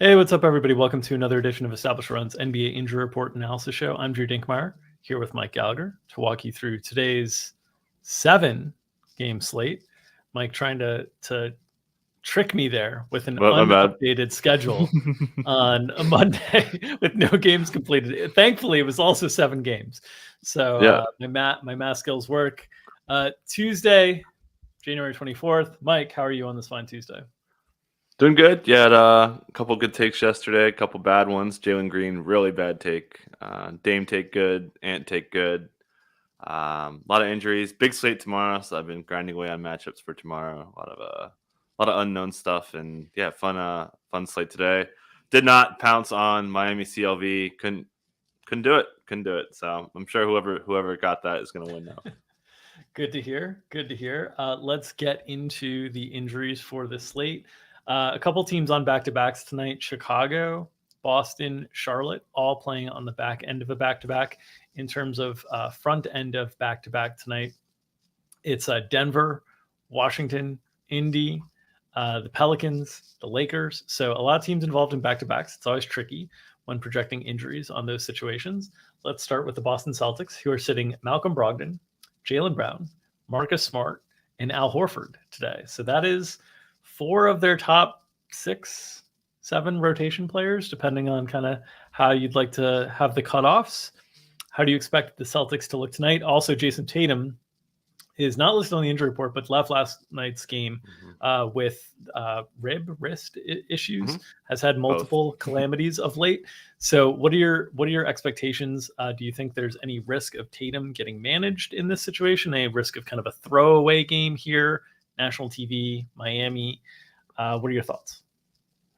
Hey, what's up, everybody? Welcome to another edition of Established Run's NBA Injury Report Analysis Show. I'm Drew Dinkmeyer, here with Mike Gallagher to walk you through today's 7-game slate. Mike trying to trick me there with an unupdated schedule on a Monday with no games completed. Thankfully, it was also 7 games. So my math skills work. Tuesday, January 24th. Mike, how are you on this fine Tuesday? Doing good. Yeah, had a couple good takes yesterday, a couple bad ones. Jalen Green, really bad take. Dame take good. Ant take good. A lot of injuries. Big slate tomorrow, so I've been grinding away on matchups for tomorrow. A lot of unknown stuff, and yeah, fun slate today. Did not pounce on Miami CLV. Couldn't do it. Couldn't do it. So I'm sure whoever got that is going to win now. Good to hear. Good to hear. Let's get into the injuries for the slate. A couple teams on back-to-backs tonight. Chicago, Boston, Charlotte, all playing on the back end of a back-to-back. In terms of front end of back-to-back tonight, it's Denver, Washington, Indy, the Pelicans, the Lakers. So a lot of teams involved in back-to-backs. It's always tricky when projecting injuries on those situations. Let's start with the Boston Celtics, who are sitting Malcolm Brogdon, Jaylen Brown, Marcus Smart, and Al Horford today. So that is 4 of their top 6, 7 rotation players, depending on kind of how you'd like to have the cutoffs. How do you expect the Celtics to look tonight? Also, Jason Tatum is not listed on the injury report, but left last night's game with wrist issues. Has had multiple calamities of late. So what are your expectations? Do you think there's any risk of Tatum getting managed in this situation? Any risk of kind of a throwaway game here? National TV, Miami. What are your thoughts?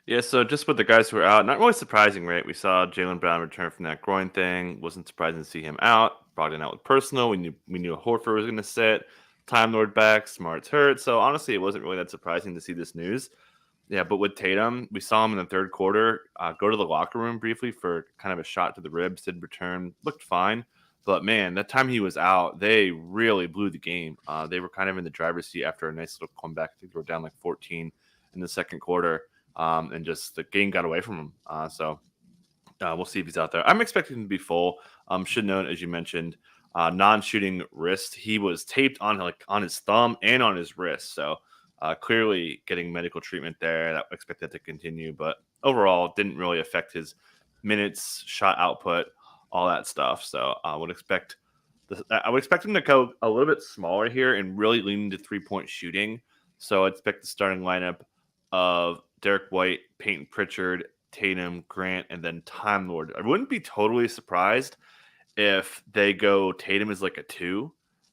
Yeah, so just with the guys who are out, not really surprising, right? We saw Jaylen Brown return from that groin thing. Wasn't surprising to see him out. Brogdon out with personal. We knew Horford was going to sit. Time Lord back. Smart's hurt. So honestly, it wasn't really that surprising to see this news. Yeah, but with Tatum, we saw him in the third quarter go to the locker room briefly for kind of a shot to the ribs. Did return, looked fine. But man, that time he was out, they really blew the game. They were kind of in the driver's seat after a nice little comeback. I think they were down like 14 in the second quarter. And just the game got away from him. So we'll see if he's out there. I'm expecting him to be full. Should note, as you mentioned, non-shooting wrist. He was taped on his thumb and on his wrist. So clearly getting medical treatment there. I expect that to continue. But overall, didn't really affect his minutes, shot output, all that stuff. So I would expect him to go a little bit smaller here and really lean into 3-point shooting. So I expect the starting lineup of Derek White, Peyton Pritchard, Tatum, Grant, and then Time Lord. I wouldn't be totally surprised if they go Tatum as like a 2,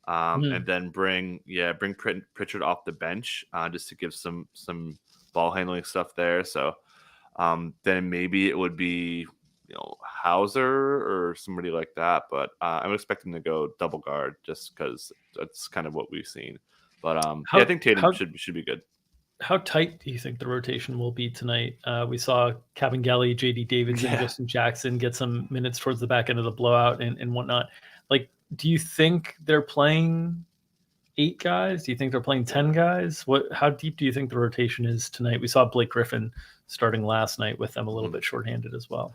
and then bring Pritchard off the bench just to give some ball handling stuff there. So then maybe it would be Hauser or somebody like that. But I'm expecting to go double guard just because that's kind of what we've seen. But I think Tatum should be good. How tight do you think the rotation will be tonight? We saw Kevin Gelly, J.D. Davidson, Justin Jackson get some minutes towards the back end of the blowout and whatnot. Like, do you think they're playing 8 guys? Do you think they're playing 10 guys? How deep do you think the rotation is tonight? We saw Blake Griffin starting last night with them a little bit shorthanded as well.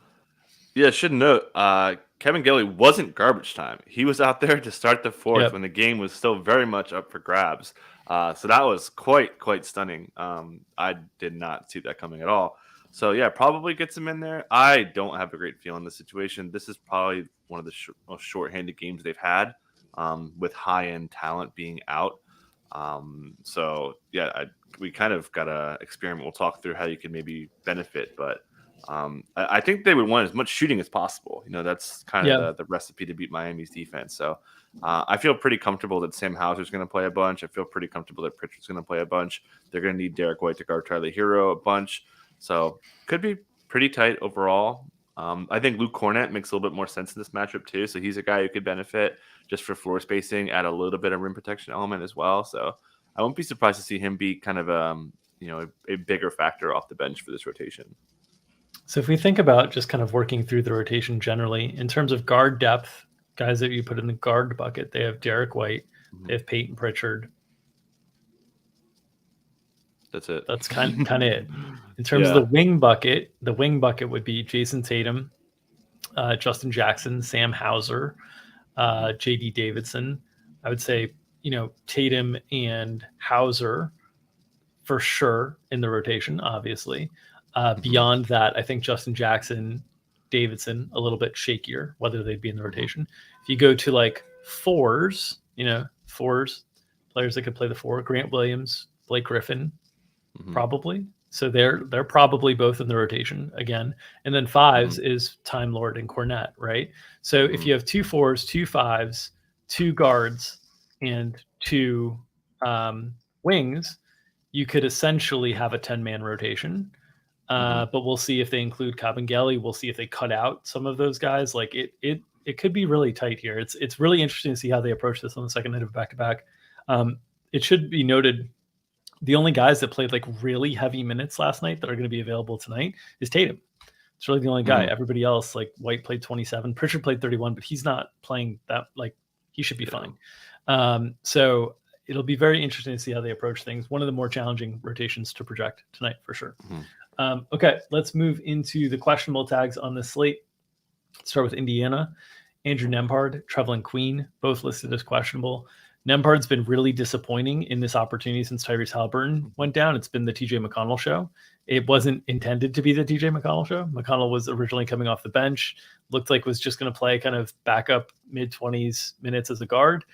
Yeah, should note, Kevin Gelly wasn't garbage time. He was out there to start the fourth when the game was still very much up for grabs. So that was quite stunning. I did not see that coming at all. So yeah, probably gets him in there. I don't have a great feel in this situation. This is probably one of the most shorthanded games they've had, with high-end talent being out. So yeah, we kind of got to experiment. We'll talk through how you can maybe benefit, but I think they would want as much shooting as possible. That's kind of the recipe to beat Miami's defense. So I feel pretty comfortable that Sam Hauser's going to play a bunch. I feel pretty comfortable that Pritchard's going to play a bunch. They're going to need Derek White to guard Tyler Hero a bunch. So could be pretty tight overall. I think Luke Cornett makes a little bit more sense in this matchup too. So he's a guy who could benefit just for floor spacing, add a little bit of rim protection element as well. So I won't be surprised to see him be kind of a bigger factor off the bench for this rotation. So if we think about just kind of working through the rotation generally, in terms of guard depth, guys that you put in the guard bucket, they have Derek White, they have Peyton Pritchard. That's it. That's kind of it. In terms of the wing bucket would be Jason Tatum, Justin Jackson, Sam Hauser, JD Davidson. I would say, Tatum and Hauser for sure in the rotation, obviously. Beyond that, I think Justin Jackson, Davidson, a little bit shakier, whether they'd be in the rotation. If you go to like fours, players that could play the four, Grant Williams, Blake Griffin, probably. So they're probably both in the rotation again. And then fives is Time Lord and Cornette, right? So if you have 2 4s, 2 5s, 2 guards, and 2 wings, you could essentially have a 10-man rotation. But we'll see if they include Kabengele. We'll see if they cut out some of those guys. Like it could be really tight here. It's really interesting to see how they approach this on the second night of back-to-back. It should be noted, the only guys that played like really heavy minutes last night that are going to be available tonight is Tatum. It's really the only guy. Everybody else, like White played 27, Pritchard played 31, but he's not playing that. Like he should be fine. So it'll be very interesting to see how they approach things. One of the more challenging rotations to project tonight for sure. Okay, let's move into the questionable tags on this slate. Let's start with Indiana. Andrew Nembhard, Trevelin Queen, both listed as questionable. Nembhard's been really disappointing in this opportunity since Tyrese Halliburton went down. It's been the TJ McConnell show. It wasn't intended to be the TJ McConnell show. McConnell was originally coming off the bench, looked like was just going to play kind of backup mid-20s minutes as a guard.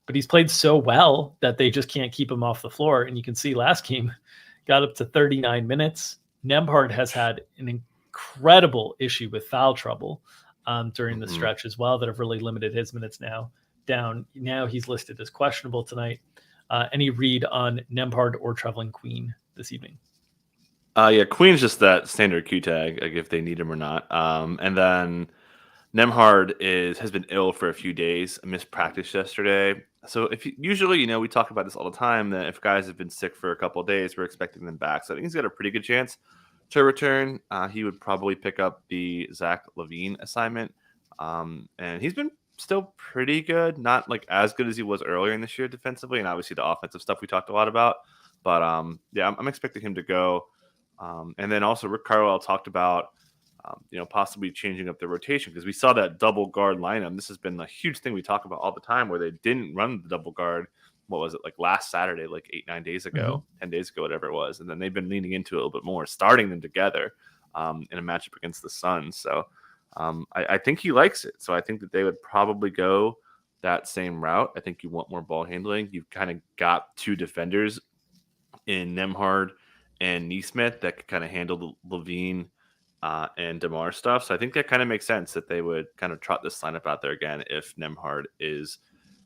But he's played so well that they just can't keep him off the floor. And you can see last game got up to 39 minutes. Nembhard has had an incredible issue with foul trouble during the stretch as well that have really limited his minutes down. Now he's listed as questionable tonight. Any read on Nembhard or Trevelin Queen this evening? Queen's just that standard Q tag, like if they need him or not. And then Nembhard has been ill for a few days. I missed practice yesterday. So usually, we talk about this all the time, that if guys have been sick for a couple of days, we're expecting them back. So I think he's got a pretty good chance to return. He would probably pick up the Zach LaVine assignment. And he's been still pretty good, not like as good as he was earlier in this year defensively, and obviously the offensive stuff we talked a lot about. But I'm expecting him to go. And then also Rick Carlisle talked about possibly changing up the rotation, because we saw that double guard lineup. This has been a huge thing we talk about all the time, where they didn't run the double guard. What was it, like last Saturday, like 8-9 days ago, 10 days ago, whatever it was. And then they've been leaning into it a little bit more, starting them together in a matchup against the Suns. So I think he likes it. So I think that they would probably go that same route. I think you want more ball handling. You've kind of got 2 defenders in Nembhard and Nesmith that could kind of handle the Levine and DeMar stuff. So I think that kind of makes sense that they would kind of trot this lineup out there again if Nembhard is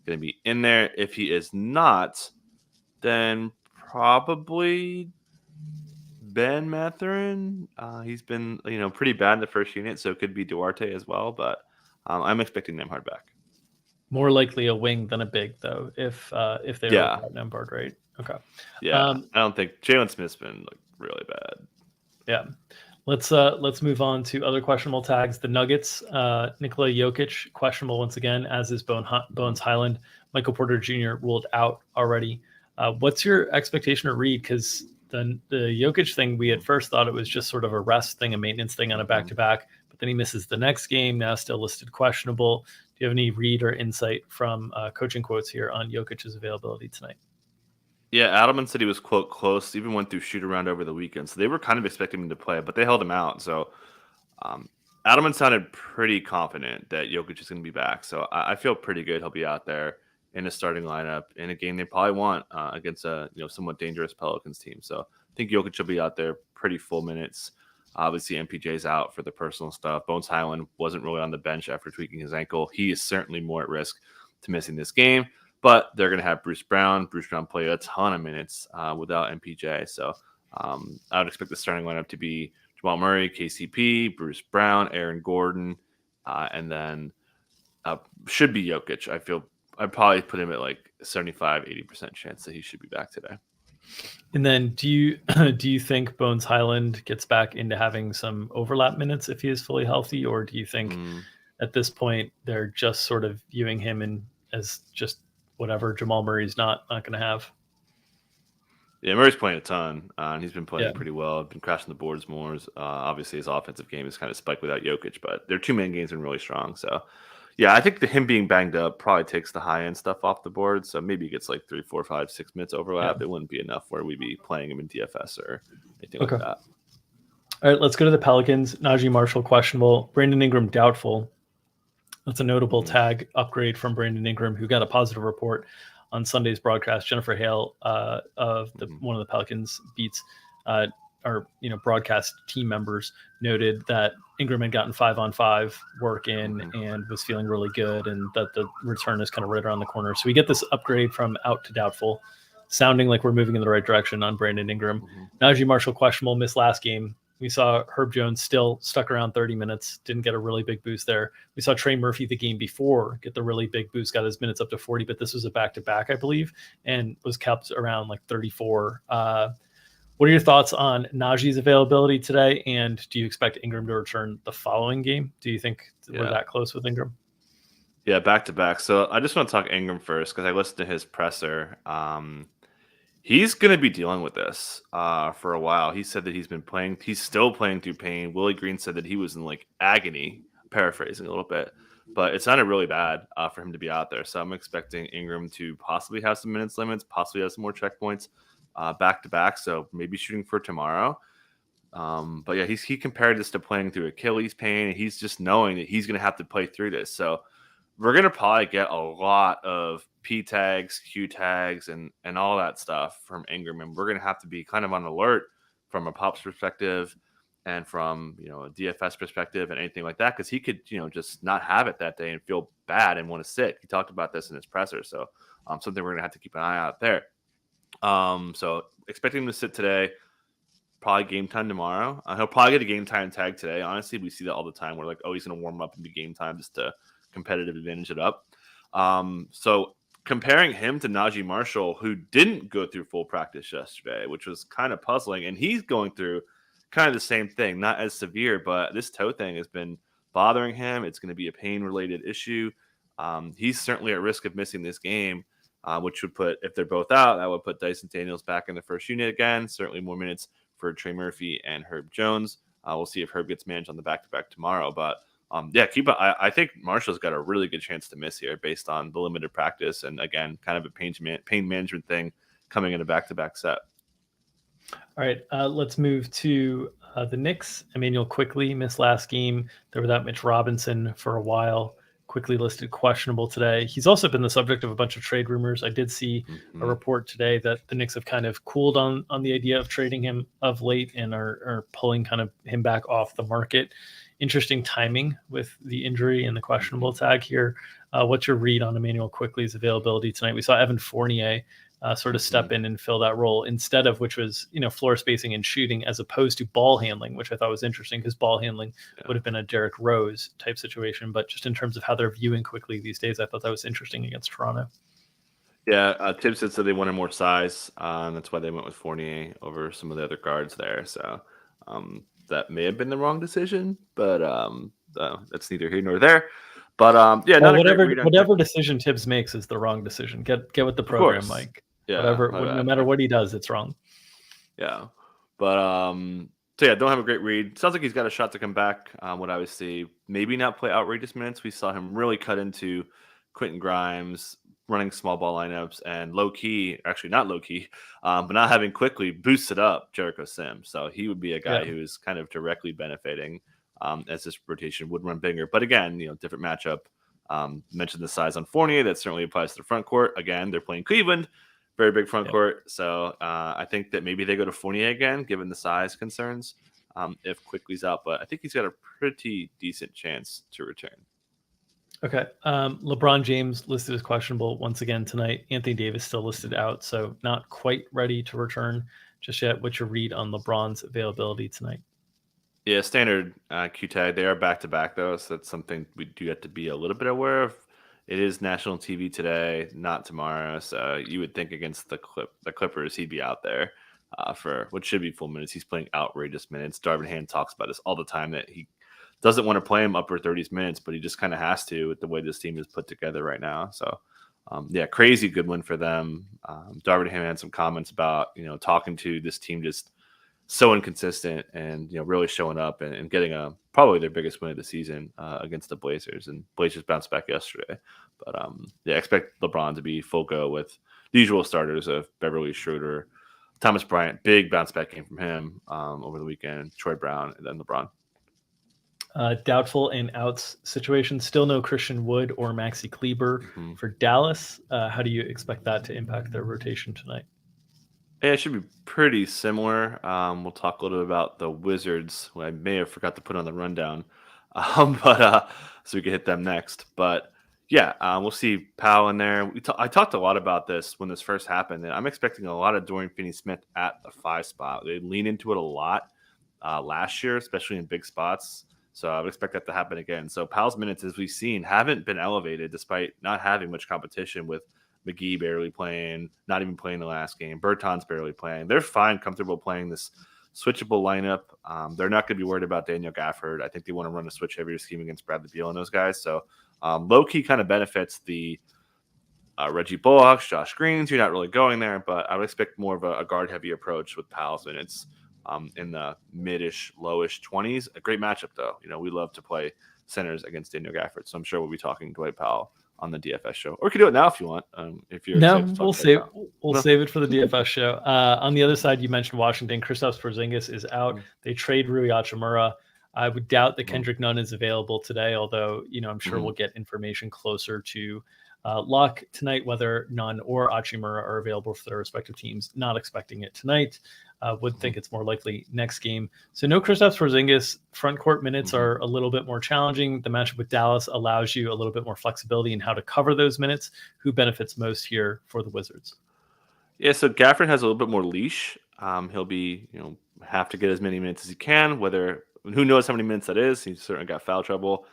going to be in there. If he is not, then probably Ben Mathurin. He's been pretty bad in the first unit, so it could be Duarte as well. But I'm expecting Nembhard back. More likely a wing than a big, though, if they were without Nembhard, right? Okay. Yeah, I don't think Jalen Smith's been really bad. Yeah. Let's move on to other questionable tags. The Nuggets, Nikola Jokic, questionable once again, as is Bones Highland. Michael Porter Jr. ruled out already. What's your expectation or read? Because the Jokic thing, we at first thought it was just sort of a rest thing, a maintenance thing on a back-to-back, but then he misses the next game, now still listed questionable. Do you have any read or insight from coaching quotes here on Jokic's availability tonight? Yeah, Adelman said he was, quote, close, even went through shoot-around over the weekend. So they were kind of expecting him to play, but they held him out. So Adelman sounded pretty confident that Jokic is going to be back. So I feel pretty good he'll be out there in a starting lineup in a game they probably want against a somewhat dangerous Pelicans team. So I think Jokic will be out there pretty full minutes. Obviously, MPJ's out for the personal stuff. Bones Highland wasn't really on the bench after tweaking his ankle. He is certainly more at risk to missing this game. But they're going to have Bruce Brown. Bruce Brown played a ton of minutes without MPJ. So I would expect the starting lineup to be Jamal Murray, KCP, Bruce Brown, Aaron Gordon, and then should be Jokic. I'd probably put him at like 75-80% chance that he should be back today. And then do you think Bones Highland gets back into having some overlap minutes if he is fully healthy? Or do you think at this point they're just sort of viewing him as just whatever Jamal Murray's not going to have? Yeah, Murray's playing a ton. And he's been playing Yeah. pretty well. Been crashing the boards more. Obviously, his offensive game is kind of spiked without Jokic, but their two main games have been really strong. So, yeah, I think him being banged up probably takes the high end stuff off the board. So maybe he gets like 3, 4, 5, 6 minutes overlap. Yeah. It wouldn't be enough where we'd be playing him in DFS or anything Okay. like that. All right, let's go to the Pelicans. Najee Marshall questionable. Brandon Ingram doubtful. That's a notable tag upgrade from Brandon Ingram, who got a positive report on Sunday's broadcast. Jennifer Hale of one of the Pelicans beats broadcast team members noted that Ingram had gotten 5-on-5 work in and was feeling really good, and that the return is kind of right around the corner. So we get this upgrade from out to doubtful, sounding like we're moving in the right direction on Brandon Ingram. Najee Marshall questionable, missed last game. We saw Herb Jones still stuck around 30 minutes, didn't get a really big boost there. We saw Trey Murphy the game before get the really big boost, got his minutes up to 40, but this was a back-to-back, I believe, and was kept around like 34. What are your thoughts on Najee's availability today, and do you expect Ingram to return the following game? Do you think we're that close with Ingram? Yeah, back-to-back. So I just want to talk Ingram first because I listened to his presser. He's going to be dealing with this for a while. He said that he's still playing through pain. Willie Green said that he was in like agony, paraphrasing a little bit, but it sounded really bad for him to be out there. So I'm expecting Ingram to possibly have some minutes limits, possibly have some more checkpoints back to back. So maybe shooting for tomorrow. But yeah, he compared this to playing through Achilles pain, and he's just knowing that he's going to have to play through this. So we're going to probably get a lot of P tags, Q tags, and all that stuff from Ingram. And we're going to have to be kind of on alert from a Pops perspective and from, a DFS perspective and anything like that. Because he could, just not have it that day and feel bad and want to sit. He talked about this in his presser. So something we're going to have to keep an eye out there. So expecting him to sit today, probably game time tomorrow. He'll probably get a game time tag today. Honestly, we see that all the time. We're like, oh, he's going to warm up and be game time just to competitive advantage it up. So comparing him to Najee Marshall, who didn't go through full practice yesterday, which was kind of puzzling, and he's going through kind of the same thing, not as severe, but this toe thing has been bothering him. It's going to be a pain-related issue. He's certainly at risk of missing this game, which would put, if they're both out, that would put Dyson Daniels back in the first unit again. Certainly more minutes for Trey Murphy and Herb Jones. We'll see if Herb gets managed on the back-to-back tomorrow, but I think Marshall's got a really good chance to miss here based on the limited practice and, again, kind of a pain management thing coming in a back-to-back set. All right, let's move to the Knicks. Emmanuel Quickley missed last game. They were without Mitch Robinson for a while. Quickly listed questionable today. He's also been the subject of a bunch of trade rumors. I did see a report today that the Knicks have kind of cooled on the idea of trading him of late and are pulling kind of him back off the market. Interesting timing with the injury and the questionable tag here. What's your read on Emmanuel Quickley's availability tonight? We saw Evan Fournier sort of step in and fill that role instead of, which was, floor spacing and shooting as opposed to ball handling, which I thought was interesting because ball handling would have been a Derrick Rose type situation. But just in terms of how they're viewing Quickley these days, I thought that was interesting against Toronto. Yeah, Tibbs said they wanted more size. That's why they went with Fournier over some of the other guards there. So that may have been the wrong decision, but that's neither here nor there. But whatever decision Tibbs makes is the wrong decision. Get with the program, Mike. Yeah, no matter what he does, it's wrong. Yeah, but don't have a great read. Sounds like he's got a shot to come back. What I would see, maybe not play outrageous minutes. We saw him really cut into Quentin Grimes, running small ball lineups, and but not having Quickly boosted up Jericho Sims. So he would be a guy who is kind of directly benefiting as this rotation would run bigger. But again, different matchup. Mentioned the size on Fournier. That certainly applies to the front court. Again, they're playing Cleveland. Very big front court. So I think that maybe they go to Fournier again, given the size concerns, if Quickly's out. But I think he's got a pretty decent chance to return. Okay. LeBron James listed as questionable once again tonight. Anthony Davis still listed out, so not quite ready to return just yet. What's your read on LeBron's availability tonight? Yeah, standard Q tag. They are back-to-back, though, so that's something we do have to be a little bit aware of. It is national TV today, not tomorrow, so you would think against the Clippers, he'd be out there for what should be full minutes. He's playing outrageous minutes. Darvin Ham talks about this all the time, that he doesn't want to play him upper 30s minutes, but he just kind of has to with the way this team is put together right now. So crazy good win for them. Darvin had some comments about, talking to this team just so inconsistent and, really showing up and getting probably their biggest win of the season against the Blazers. And Blazers bounced back yesterday. But expect LeBron to be full go with the usual starters of Beverly, Schroeder, Thomas Bryant. Big bounce back game from him over the weekend. Troy Brown, and then LeBron. Doubtful and outs situation. Still no Christian Wood or Maxi Kleber for Dallas. How do you expect that to impact their rotation tonight? Yeah, it should be pretty similar. We'll talk a little bit about the Wizards, who I may have forgot to put on the rundown, but so we can hit them next. But yeah, we'll see Powell in there. I talked a lot about this when this first happened, and I'm expecting a lot of Dorian Finney-Smith at the 5 spot. They lean into it a lot last year, especially in big spots. So I would expect that to happen again. So Powell's minutes, as we've seen, haven't been elevated despite not having much competition, with McGee barely playing, not even playing the last game. Bertans barely playing. They're fine, comfortable playing this switchable lineup. They're not going to be worried about Daniel Gafford. I think they want to run a switch heavier scheme against Bradley Beal and those guys. So low-key kind of benefits the Reggie Bullocks, Josh Greens. You're not really going there, but I would expect more of a guard-heavy approach with Powell's minutes in the mid-ish, lowish 20s. A great matchup, though. We love to play centers against Daniel Gafford, so I'm sure we'll be talking Dwight Powell on the DFS show, or we can do it now if you want. If you're we'll save it for the DFS show. On the other side, you mentioned Washington. Kristaps Porzingis is out. They trade Rui Hachimura. I would doubt that Kendrick Nunn is available today, although I'm sure we'll get information closer to lock tonight whether Nunn or Hachimura are available for their respective teams. Not expecting it tonight. Would think it's more likely next game. So no Kristaps Porzingis. Front court minutes are a little bit more challenging. The matchup with Dallas allows you a little bit more flexibility in how to cover those minutes. Who benefits most here for the Wizards? Yeah, so Gafford has a little bit more leash. He'll be, have to get as many minutes as he can. Who knows how many minutes that is? He's certainly got foul trouble.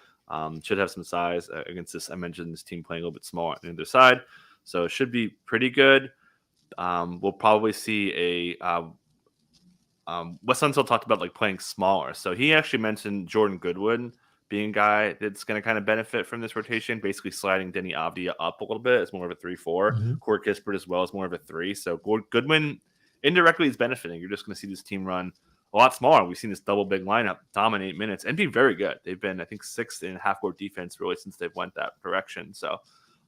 Should have some size against this. I mentioned this team playing a little bit small on either side, so it should be pretty good. We'll probably see Wes Unseld talked about playing smaller. So he actually mentioned Jordan Goodwin being a guy that's going to kind of benefit from this rotation, basically sliding Denny Avdia up a little bit as more of a 3-4. Corey Kispert as well as more of a 3. So Goodwin indirectly is benefiting. You're just going to see this team run a lot smaller. We've seen this double big lineup dominate minutes and be very good. They've been, I think, 6th in half-court defense really since they've went that direction. So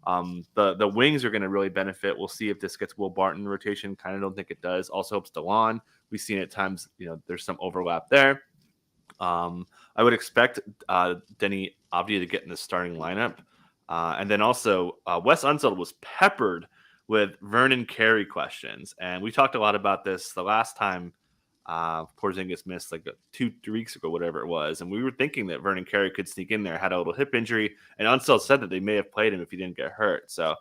the wings are going to really benefit. We'll see if this gets Will Barton rotation. Kind of don't think it does. Also helps DeLon. We've seen at times, there's some overlap there. I would expect Denny Avdia to get in the starting lineup. And then also Wes Unseld was peppered with Vernon Carey questions. And we talked a lot about this the last time Porzingis missed 2-3 weeks ago, whatever it was. And we were thinking that Vernon Carey could sneak in there, had a little hip injury. And Unseld said that they may have played him if he didn't get hurt. So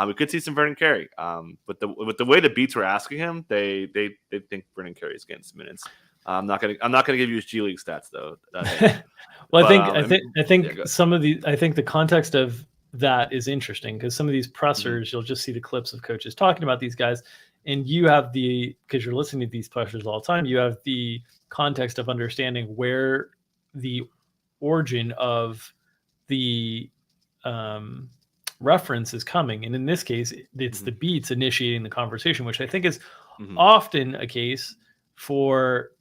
we could see some Vernon Carey. But with the way the beats were asking him, they think Vernon Carey is getting some minutes. I'm not gonna give you his G League stats though. Well, I think some of the the context of that is interesting because some of these pressers, you'll just see the clips of coaches talking about these guys, and you have because you're listening to these pressers all the time, you have the context of understanding where the origin of the reference is coming. And in this case, it's the beats initiating the conversation, which I think is often a case for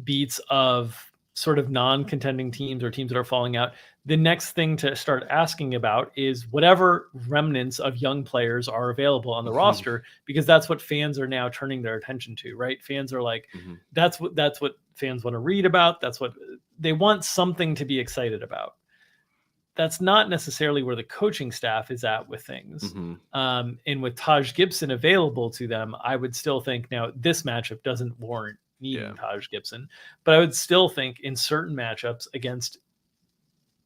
beats of sort of non-contending teams or teams that are falling out. The next thing to start asking about is whatever remnants of young players are available on the roster, because that's what fans are now turning their attention to, right? Fans are like, that's what fans want to read about. That's what they want, something to be excited about. That's not necessarily where the coaching staff is at with things. And with Taj Gibson available to them, I would still think now this matchup doesn't warrant needing Taj Gibson, but I would still think in certain matchups against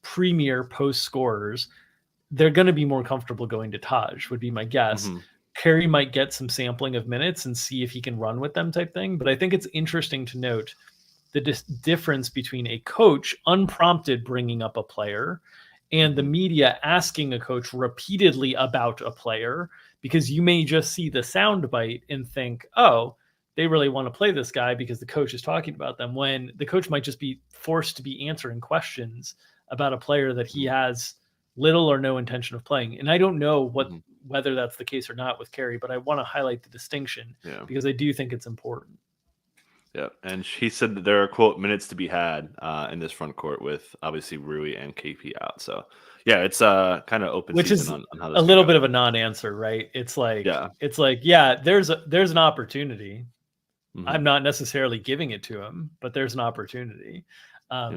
premier post scorers, they're going to be more comfortable going to Taj, would be my guess. Carey might get some sampling of minutes and see if he can run with them type thing. But I think it's interesting to note the difference between a coach unprompted bringing up a player and the media asking a coach repeatedly about a player, because you may just see the soundbite and think, oh, they really want to play this guy because the coach is talking about them, when the coach might just be forced to be answering questions about a player that he has little or no intention of playing. And I don't know whether that's the case or not with Carey, but I want to highlight the distinction because I do think it's important. Yeah, and he said that there are, quote, minutes to be had in this front court with obviously Rui and KP out. So, yeah, it's kind of open Which season is on how this a little bit of a non-answer, right? It's like, there's an opportunity. Mm-hmm. I'm not necessarily giving it to him, but there's an opportunity.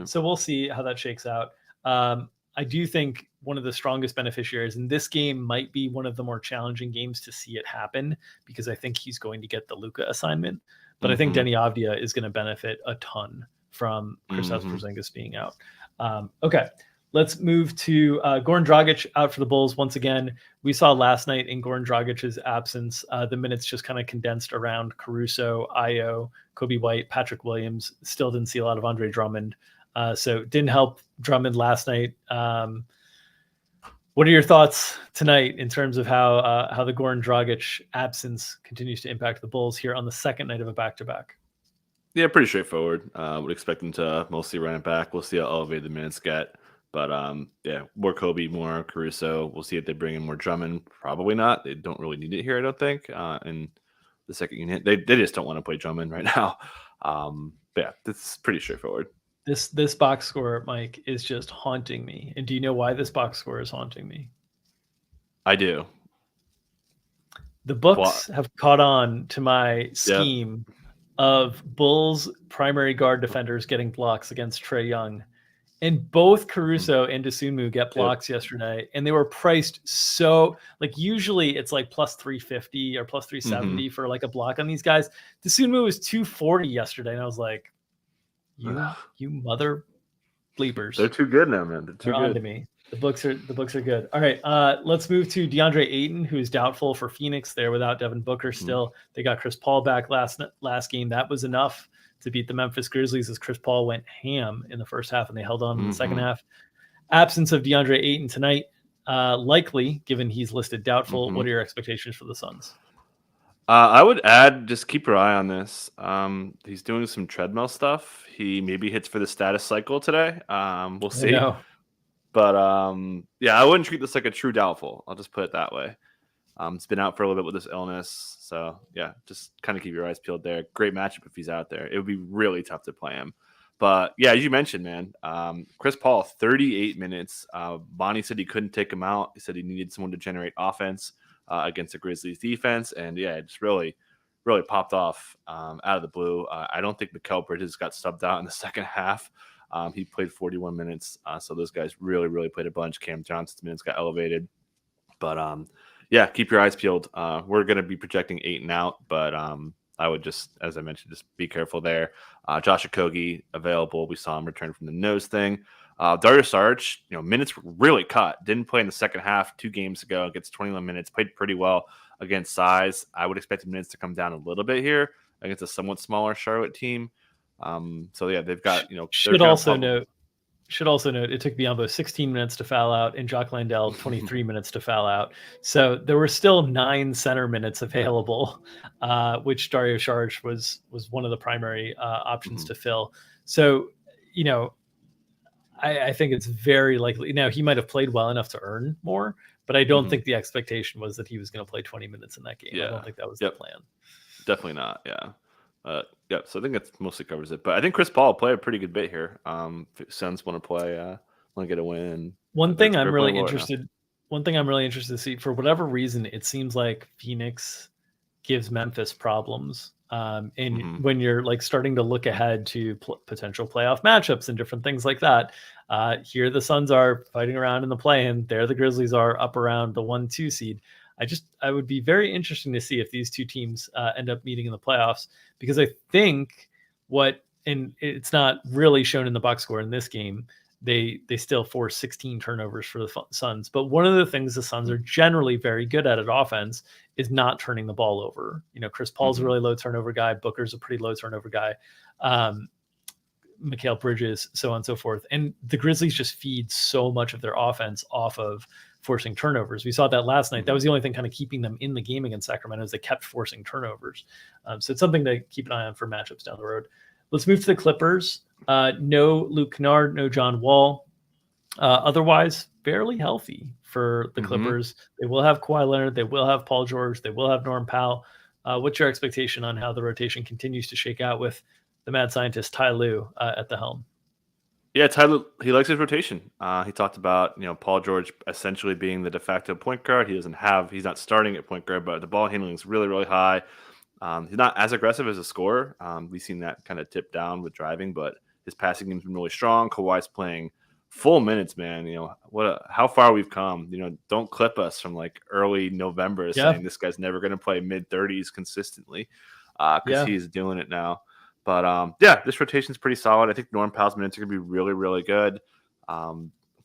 So we'll see how that shakes out. I do think one of the strongest beneficiaries in this game might be one of the more challenging games to see it happen because I think he's going to get the Luka assignment. But I think Denny Avdia is going to benefit a ton from Kristaps Porzingis being out. Okay, let's move to Goran Dragic out for the Bulls once again. We saw last night in Goran Dragic's absence, the minutes just kind of condensed around Caruso, Io, Kobe White, Patrick Williams. Still didn't see a lot of Andre Drummond. So didn't help Drummond last night. What are your thoughts tonight in terms of how the Goran Dragic absence continues to impact the Bulls here on the second night of a back-to-back? Yeah, pretty straightforward. Would expect them to mostly run it back. We'll see how elevated the minutes get. But more Kobe, more Caruso. We'll see if they bring in more Drummond. Probably not. They don't really need it here, I don't think. In the second unit, they just don't want to play Drummond right now. It's pretty straightforward. This box score, Mike, is just haunting me. And do you know why this box score is haunting me? I do. The books have caught on to my scheme of Bulls primary guard defenders getting blocks against Trae Young. And both Caruso and Dosunmu get blocks yesterday. And they were priced so, like, usually it's like plus 350 or plus 370 for like a block on these guys. Dosunmu was 240 yesterday. And I was like, you mother bleepers. They're too good now, man. They're on to me. The books are good. All right. Let's move to DeAndre Ayton, who is doubtful for Phoenix. They're without Devin Booker still. They got Chris Paul back last game. That was enough to beat the Memphis Grizzlies as Chris Paul went ham in the first half and they held on in the second half. Absence of DeAndre Ayton tonight, likely, given he's listed doubtful. What are your expectations for the Suns? I would add, just keep your eye on this. He's doing some treadmill stuff. He maybe hits for the status cycle today. We'll see. But I wouldn't treat this like a true doubtful. I'll just put it that way. It's been out for a little bit with this illness. So, just kind of keep your eyes peeled there. Great matchup if he's out there. It would be really tough to play him. But, as you mentioned, man, Chris Paul, 38 minutes. Bonnie said he couldn't take him out. He said he needed someone to generate offense against the Grizzlies defense. And, it just really, really popped off out of the blue. I don't think Mikal Bridges got subbed out in the second half. He played 41 minutes. So those guys really, really played a bunch. Cam Johnson's minutes got elevated. But, keep your eyes peeled. We're going to be projecting 8 and out, but I would just, as I mentioned, just be careful there. Josh Okogie available. We saw him return from the nose thing. Dario Saric, minutes were really cut. Didn't play in the second half 2 games ago. Gets 21 minutes. Played pretty well against size. I would expect the minutes to come down a little bit here against a somewhat smaller Charlotte team. They've got, Should also note it took Biyombo 16 minutes to foul out and Jock Landale 23 minutes to foul out. So there were still 9 center minutes available, which Dario Saric was one of the primary options to fill. So, I think it's very likely. Now, he might have played well enough to earn more, but I don't think the expectation was that he was going to play 20 minutes in that game. I don't think that was the plan. Definitely not, so I think that mostly covers it. But I think Chris Paul played a pretty good bit here. Suns want to play, want to get a win. One thing I'm really interested to see, for whatever reason, it seems like Phoenix gives Memphis problems. When you're like starting to look ahead to potential playoff matchups and different things like that, here the Suns are fighting around in the play-in. There the Grizzlies are up around the 1-2 seed. I would be very interesting to see if these two teams end up meeting in the playoffs, because I think and it's not really shown in the box score in this game, they still force 16 turnovers for the Suns. But one of the things the Suns are generally very good at offense is not turning the ball over. Chris Paul's a really low turnover guy. Booker's a pretty low turnover guy. Mikal Bridges, so on and so forth. And the Grizzlies just feed so much of their offense off of forcing turnovers. We saw that last night. That was the only thing kind of keeping them in the game against Sacramento, is they kept forcing turnovers. So it's something to keep an eye on for matchups down the road. Let's move to the Clippers. No Luke Kennard, no John Wall. Otherwise, fairly healthy for the Clippers. They will have Kawhi Leonard. They will have Paul George. They will have Norm Powell. What's your expectation on how the rotation continues to shake out with the mad scientist Ty Lue at the helm? Yeah, Tyler, he likes his rotation. He talked about, Paul George essentially being the de facto point guard. He's not starting at point guard, but the ball handling is really, really high. He's not as aggressive as a scorer. We've seen that kind of tip down with driving, but his passing game's been really strong. Kawhi's playing full minutes, man. How far we've come. Don't clip us from like early November saying this guy's never going to play mid-30s consistently because he's doing it now. But this rotation's pretty solid. I think Norm Powell's minutes are going to be really, really good.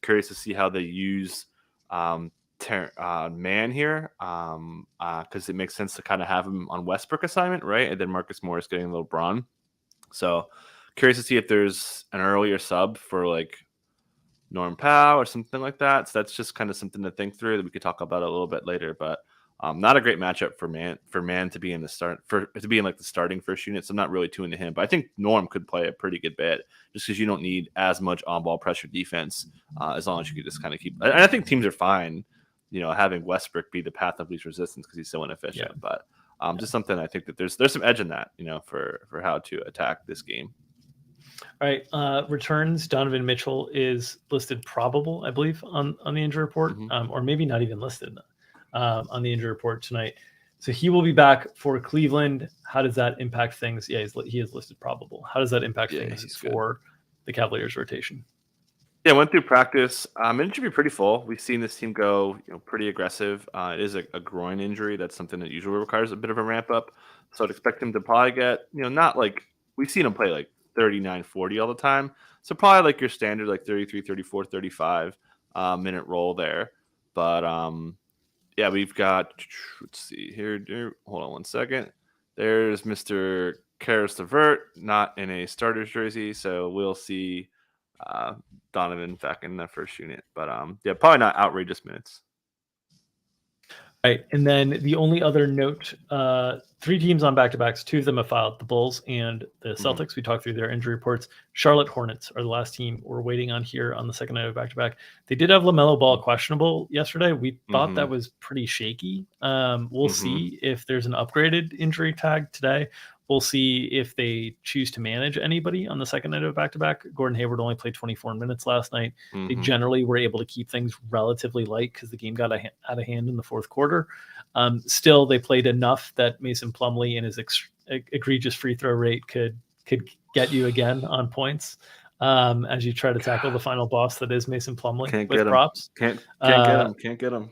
Curious to see how they use Man here because it makes sense to kind of have him on Westbrook assignment, right? And then Marcus Morris getting a little LeBron. So curious to see if there's an earlier sub for like Norm Powell or something like that. So that's just kind of something to think through that we could talk about a little bit later. But not a great matchup for Man to be in the starting first unit. So I'm not really too into him, but I think Norm could play a pretty good bit just because you don't need as much on-ball pressure defense as long as you could just kind of keep. And I think teams are fine, having Westbrook be the path of least resistance because he's so inefficient. Yeah. But just something I think that there's some edge in that, for how to attack this game. All right, returns. Donovan Mitchell is listed probable, I believe, on the injury report, or maybe not even listed on the injury report tonight. So he will be back for Cleveland. How does that impact things? Yeah, he is listed probable. How does that impact things for the Cavaliers rotation? Yeah, went through practice. It should be pretty full. We've seen this team go, pretty aggressive. It is a groin injury. That's something that usually requires a bit of a ramp up. So I'd expect him to probably get, not like we've seen him play like 39, 40 all the time. So probably like your standard, like 33, 34, 35 minute roll there. But yeah, we've got, let's see here. Hold on one second. There's Mr. Karis LeVert, not in a starter's jersey. So we'll see Donovan back in the first unit. But probably not outrageous minutes. Right. And then the only other note, 3 teams on back-to-backs. 2 of them have filed, the Bulls and the Celtics. We talked through their injury reports. Charlotte Hornets are the last team we're waiting on here on the second night of back-to-back. They did have LaMelo Ball questionable yesterday. We thought that was pretty shaky. We'll see if there's an upgraded injury tag today. We'll see if they choose to manage anybody on the second night of back-to-back. Gordon Hayward only played 24 minutes last night. They generally were able to keep things relatively light because the game got out of hand in the fourth quarter. Still, they played enough that Mason Plumlee and his egregious free throw rate could get you again on points as you try to tackle the final boss that is Mason Plumlee with props. Can't get him.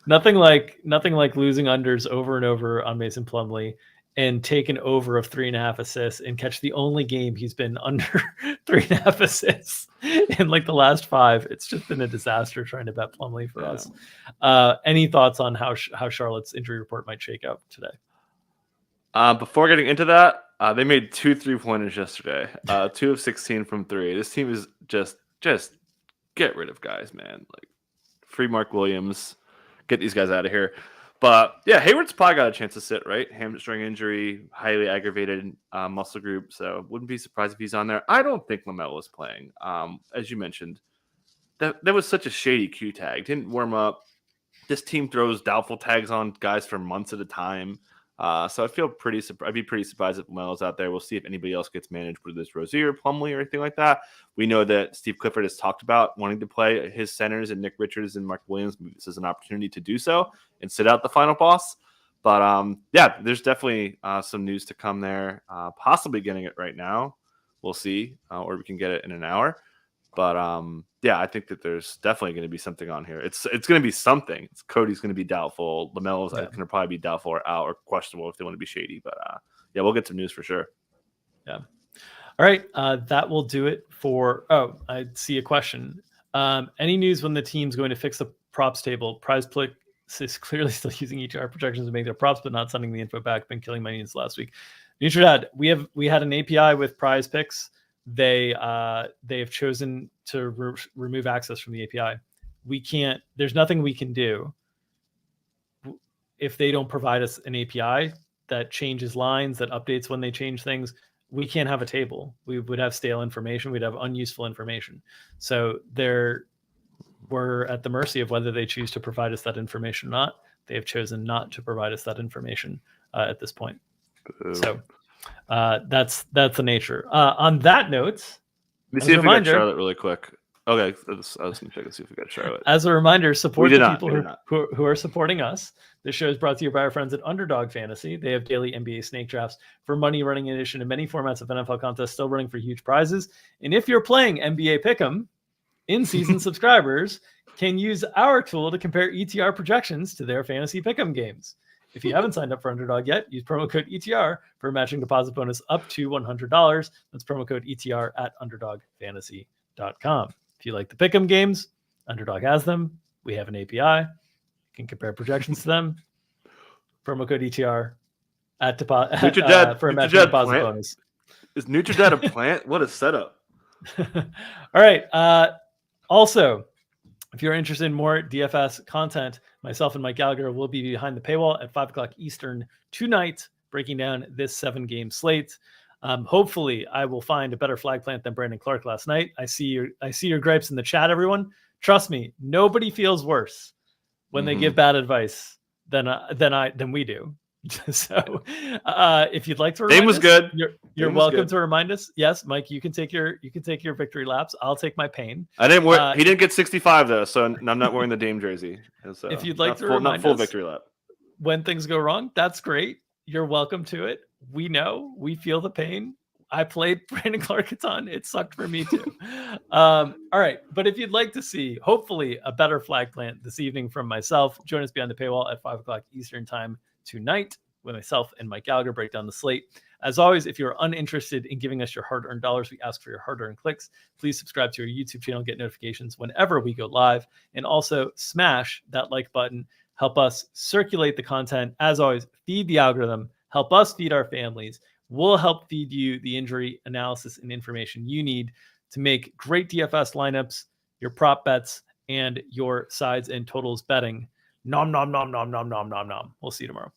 Nothing like losing unders over and over on Mason Plumlee and take an over of 3.5 assists and catch the only game he's been under 3.5 assists in like the last 5. It's just been a disaster trying to bet Plumlee for us. Any thoughts on how Charlotte's injury report might shake out today? Before getting into that, they made 2 3-pointers yesterday. 2 of 16 from 3. This team is just get rid of guys, man. Like free Mark Williams, get these guys out of here. But yeah, Hayward's probably got a chance to sit, right? Hamstring injury, highly aggravated muscle group. So wouldn't be surprised if he's on there. I don't think LaMelo is playing. As you mentioned, that was such a shady Q tag. Didn't warm up. This team throws doubtful tags on guys for months at a time. So I'd be pretty surprised if LaMelo's out there. We'll see if anybody else gets managed with this Rozier, Plumlee, or anything like that. We know that Steve Clifford has talked about wanting to play his centers and Nick Richards and Mark Williams. This is an opportunity to do so and sit out the final boss. But there's definitely some news to come there. Possibly getting it right now. We'll see, or we can get it in an hour. But I think that there's definitely going to be something on here. It's going to be something. Cody's going to be doubtful. LaMelo's going to probably be doubtful or out or questionable if they want to be shady. But we'll get some news for sure. Yeah. All right. That will do it for. Oh, I see a question. Any news when the team's going to fix the props table? PrizePicks is clearly still using ETR projections to make their props, but not sending the info back. Been killing my units last week. Nutridad, we had an API with PrizePicks. They have chosen to remove access from the API. There's nothing we can do if they don't provide us an API that changes lines, that updates when they change things. we can't have a table. We would have stale information. We'd have unuseful information. So we're at the mercy of whether they choose to provide us that information or not. They have chosen not to provide us that information at this point. Ooh. So that's the nature. On that note, let me see if we got Charlotte really quick. Okay, I was going to check and see if we got Charlotte. As a reminder, support the people who are supporting us. This show is brought to you by our friends at Underdog Fantasy. They have daily NBA snake drafts for money running in addition to many formats of NFL contests still running for huge prizes. And if you're playing NBA Pick'em, in-season subscribers can use our tool to compare ETR projections to their fantasy Pick'em games. If you haven't signed up for Underdog yet, use promo code ETR for a matching deposit bonus up to $100. That's promo code ETR at underdogfantasy.com. If you like the Pick'em games, Underdog has them. We have an API. You can compare projections to them. Promo code ETR for a matching deposit bonus. Is Nutridad a plant? What a setup. All right. Also, if you're interested in more DFS content, myself and Mike Gallagher will be behind the paywall at 5 o'clock Eastern tonight, breaking down this 7-game slate. Hopefully, I will find a better flag plant than Brandon Clark last night. I see your gripes in the chat, everyone. Trust me, nobody feels worse when they give bad advice than we do. So, if you'd like to remind us, good. You're welcome to remind us. Yes, Mike, you can take your victory laps. I'll take my pain. I didn't wear. He didn't get 65 though, so I'm not wearing the Dame jersey. So if you'd like to remind us, not full victory lap. When things go wrong, that's great. You're welcome to it. We know. We feel the pain. I played Brandon Clark a ton. It sucked for me too. All right. But if you'd like to see, hopefully, a better flag plant this evening from myself, join us behind the paywall at 5 o'clock Eastern time tonight, when myself and Mike Gallagher break down the slate. As always, if you're uninterested in giving us your hard-earned dollars, we ask for your hard-earned clicks. Please subscribe to our YouTube channel, get notifications whenever we go live, and also smash that like button. Help us circulate the content. As always, feed the algorithm. Help us feed our families. We'll help feed you the injury analysis and information you need to make great DFS lineups, your prop bets, and your sides and totals betting. Nom, nom, nom, nom, nom, nom, nom, nom. We'll see you tomorrow.